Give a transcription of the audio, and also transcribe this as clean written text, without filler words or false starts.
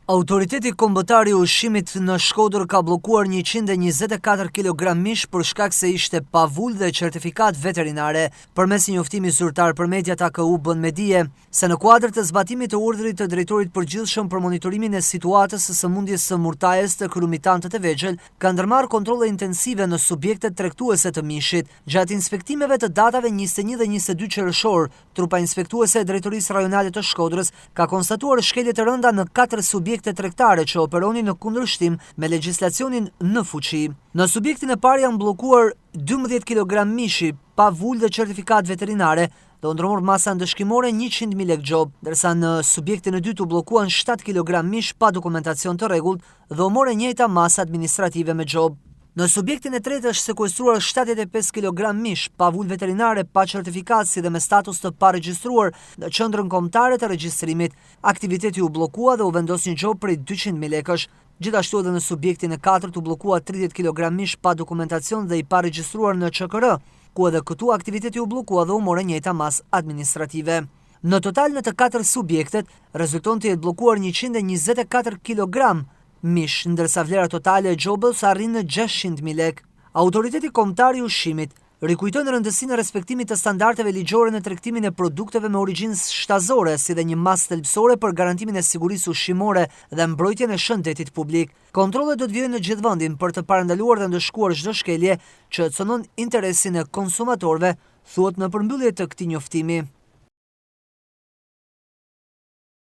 Autoriteti kombëtar i ushqimit në Shkodër ka bllokuar 124 kg mish për shkak se ishte pa vulë dhe certifikat veterinare. Përmes një njoftimi zyrtar për mediat, AKU bën me dije se në kuadër të zbatimit të urdhrit të drejtorit përgjithshëm për monitorimin e situatës së sëmundjes së murtajes të krymitantët e vegjël, ka ndërmarrë kontrolle intensive në subjektet tregtuese të mishit. Gjatë inspektimeve të datave 21 dhe 22 qershor, trupa inspektuese e Drejtorisë Rajonale të Shkodrës ka konstatuar shkelje të rënda në 4 subjekte tregtare që operonin në kundërshtim me legjislacionin në fuqi. Në subjektin e parë janë bllokuar 12 kg mishi pa vulë dhe certifikat veterinare dhe u ndërmor masa ndëshkimore 100.000 lekë gjob, ndërsa në subjektin e dytë u bllokuan 7 kg mish pa dokumentacion të rregullt dhe u morë e njëjta masa administrative me gjob. Në subjektin e tretë është sekuestruar 75 kg mish pa vulë veterinare pa certifikat si dhe me status të paregjistruar në qendrën kombëtare të regjistrimit. Aktiviteti u bllokua dhe u vendos një gjob prej 200.000 lekësh. Gjithashtu edhe në subjektin e katërt u bllokua 30 kg mish pa dokumentacion dhe i paregjistruar në ÇKR, ku edhe këtu aktiviteti u bllokua dhe u morë njëjta masë administrative. Në total në të 4 subjektet rezulton të jetë bllokuar 124 kg mish, ndërsa vlera totale e gjobës arrin në 600.000 lekë. Autoriteti kombëtar i ushqimit rikujton rëndësinë e respektimit të standardeve ligjore në tregtimin e produkteve me origjinë shtazore, si dhe një masë thelbësore për garantimin e sigurisë ushqimore dhe mbrojtjen e shëndetit publik. Kontrollet do të vijnë në gjithë vendin për të parandaluar dhe ndëshkuar çdo shkelje që cënon interesin e konsumatorëve, thuhet në përmbyllje të këtij njoftimi.